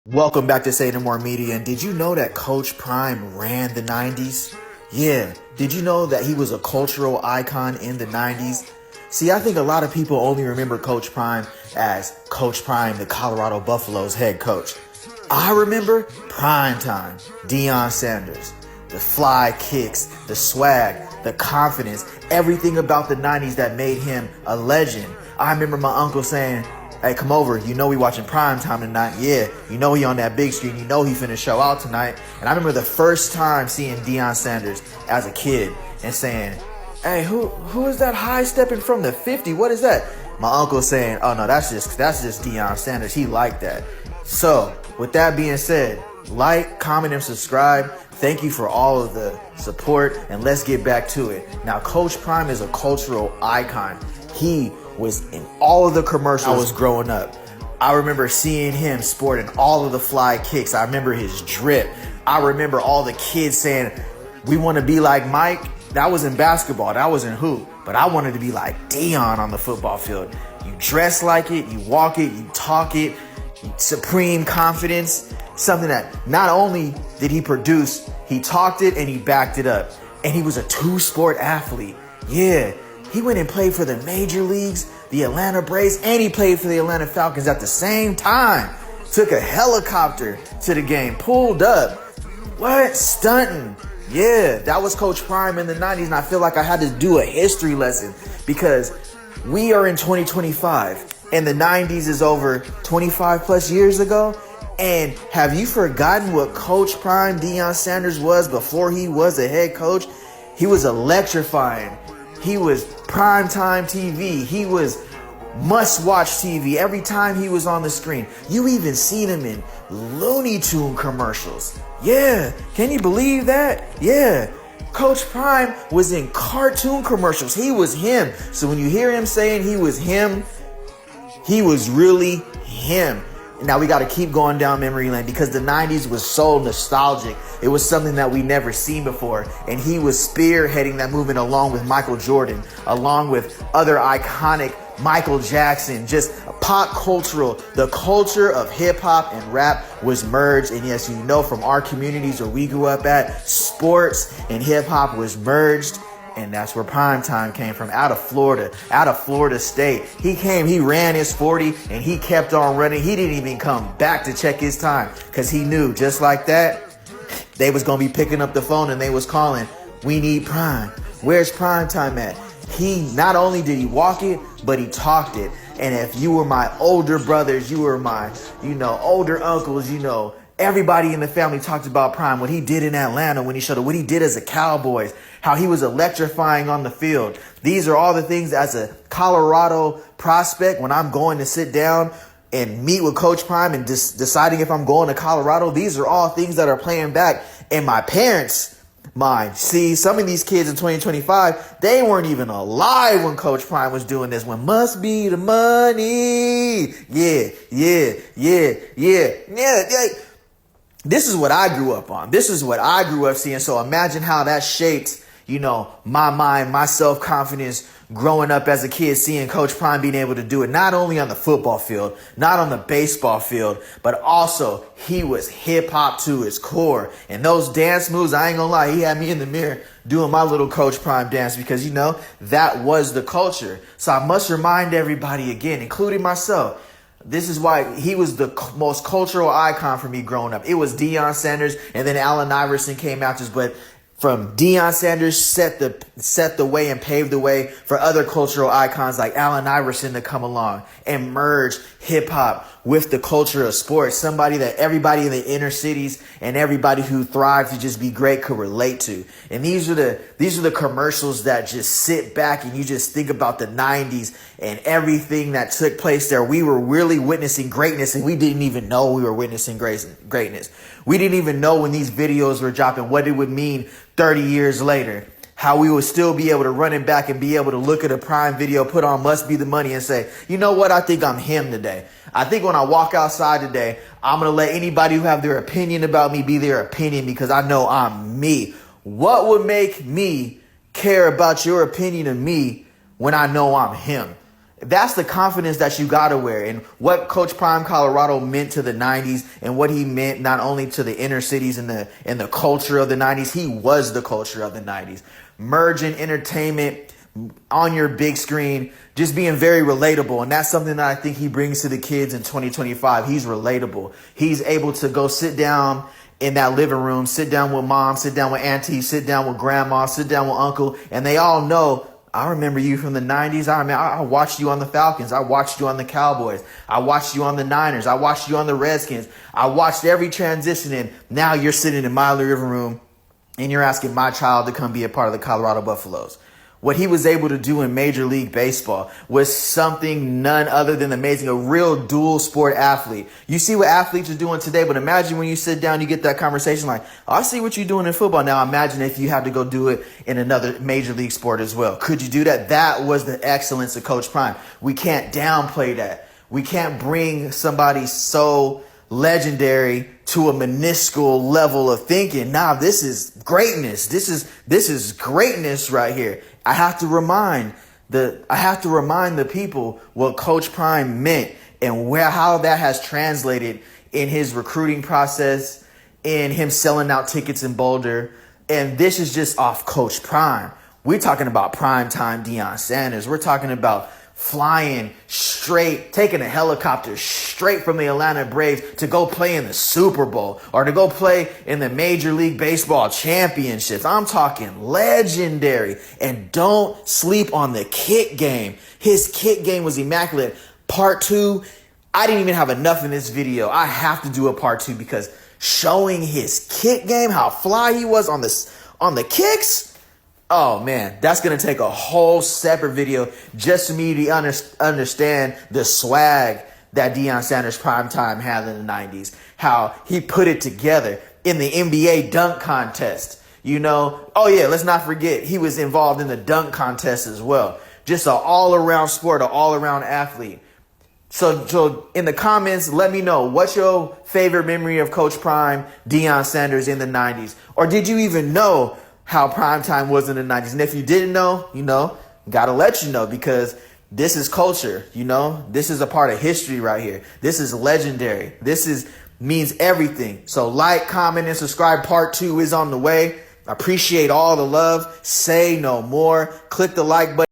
Welcome back to Say No More Media. And did you know that Coach Prime ran the 90s? Yeah. Did you know that he was a cultural icon in the 90s? See, I think a lot of people only remember Coach Prime as Coach Prime, the Colorado Buffaloes head coach. I remember prime time, Deion Sanders, the fly kicks, the swag, the confidence, everything about the 90s that made him a legend. I remember my uncle saying, "Hey, come over. You know we watching prime time tonight. Yeah, you know he on that big screen. You know he finna show out tonight." And I remember the first time seeing Deion Sanders as a kid and saying, "Hey, who is that high stepping from the 50? What is that?" My uncle saying, "Oh no, that's just Deion Sanders. He liked that." So with that being said, like, comment, and subscribe. Thank you for all of the support, and let's get back to it. Now, Coach Prime is a cultural icon. He was in all of the commercials I was growing up. I remember seeing him sporting all of the fly kicks. I remember his drip. I remember all the kids saying, "We want to be like Mike." That was in basketball. That was in hoop. But I wanted to be like Deion on the football field. You dress like it, you walk it, you talk it, supreme confidence. Something that not only did he produce, he talked it and he backed it up. And he was a two-sport athlete. Yeah. He went and played for the major leagues, the Atlanta Braves, and he played for the Atlanta Falcons at the same time. Took a helicopter to the game, pulled up. What? Stunting. Yeah, that was Coach Prime in the 90s, and I feel like I had to do a history lesson because we are in 2025, and the 90s is over 25 plus years ago. And have you forgotten what Coach Prime Deion Sanders was before he was a head coach? He was electrifying. He was primetime TV. He was must-watch TV every time he was on the screen. You even seen him in Looney Tune commercials. Yeah, can you believe that? Yeah, Coach Prime was in cartoon commercials. He was him. So when you hear him saying he was him, he was really him. Now we got to keep going down memory lane because the 90s was so nostalgic. It was something that we never seen before. And he was spearheading that movement along with Michael Jordan, along with other iconic Michael Jackson, just pop cultural. The culture of hip hop and rap was merged. And yes, you know, from our communities where we grew up at, sports and hip hop was merged. And that's where Primetime came from, out of Florida State. He came, he ran his 40, and he kept on running. He didn't even come back to check his time because he knew just like that, they was going to be picking up the phone and they was calling, "We need Prime. Where's Primetime at?" He not only did he walk it, but he talked it. And if you were my older brothers, you were my, older uncles, everybody in the family talked about Prime, what he did in Atlanta, when he showed up, what he did as a Cowboys, how he was electrifying on the field. These are all the things as a Colorado prospect, when I'm going to sit down and meet with Coach Prime and deciding if I'm going to Colorado, these are all things that are playing back in my parents' mind. See, some of these kids in 2025, they weren't even alive when Coach Prime was doing this. When must be the money. Yeah. This is what I grew up on. This is what I grew up seeing. So imagine how that shaped, my mind, my self-confidence growing up as a kid, seeing Coach Prime being able to do it, not only on the football field, not on the baseball field, but also he was hip hop to his core. And those dance moves, I ain't gonna lie, he had me in the mirror doing my little Coach Prime dance because, that was the culture. So I must remind everybody again, including myself, this is why he was the most cultural icon for me growing up. It was Deion Sanders, and then Allen Iverson came after us. But from Deion Sanders set the way and paved the way for other cultural icons like Allen Iverson to come along and merge hip hop with the culture of sports. Somebody that everybody in the inner cities and everybody who thrives to just be great could relate to. And these are the commercials that just sit back and you just think about the 90s and everything that took place there. We were really witnessing greatness, and we didn't even know we were witnessing greatness. We didn't even know when these videos were dropping what it would mean 30 years later. How we would still be able to run it back and be able to look at a Prime video, put on Must Be the Money and say, "You know what? I think I'm him today. I think when I walk outside today, I'm going to let anybody who have their opinion about me be their opinion because I know I'm me." What would make me care about your opinion of me when I know I'm him? That's the confidence that you got to wear. And what Coach Prime Colorado meant to the 90s, and what he meant not only to the inner cities and the culture of the 90s, he was the culture of the 90s. Merging entertainment on your big screen, just being very relatable. And that's something that I think he brings to the kids in 2025. He's relatable. He's able to go sit down in that living room, sit down with mom, sit down with auntie, sit down with grandma, sit down with uncle, and they all know, I remember you from the 90s. I watched you on the Falcons. I watched you on the Cowboys. I watched you on the Niners. I watched you on the Redskins. I watched every transition, and now you're sitting in my living room and you're asking my child to come be a part of the Colorado Buffaloes. What he was able to do in Major League Baseball was something none other than amazing. A real dual sport athlete. You see what athletes are doing today, but imagine when you sit down, you get that conversation like, oh, I see what you're doing in football. Now imagine if you had to go do it in another major league sport as well. Could you do that? That was the excellence of Coach Prime. We can't downplay that. We can't bring somebody so legendary to a minuscule level of thinking. Nah, this is greatness. This is greatness right here. I have to remind the people what Coach Prime meant and how that has translated in his recruiting process, in him selling out tickets in Boulder. And this is just off Coach Prime. We're talking about primetime Deion Sanders. We're talking about flying straight, taking a helicopter straight from the Atlanta Braves to go play in the Super Bowl or to go play in the Major League Baseball championships. I'm talking legendary. And don't sleep on the kick game. His kick game was immaculate. Part 2, I didn't even have enough in this video. I have to do a part 2 because showing his kick game, how fly he was on the kicks. Oh, man, that's going to take a whole separate video just for me to understand the swag that Deion Sanders primetime had in the 90s, how he put it together in the NBA dunk contest. You know, oh, yeah, let's not forget he was involved in the dunk contest as well. Just an all-around sport, an all-around athlete. So in the comments, let me know, what's your favorite memory of Coach Prime, Deion Sanders in the 90s? Or did you even know how primetime was in the 90s? And if you didn't know, gotta let you know, because this is culture, this is a part of history right here. This is legendary. Means everything. So like, comment, and subscribe. Part 2 is on the way. I appreciate all the love. Say no more. Click the like button.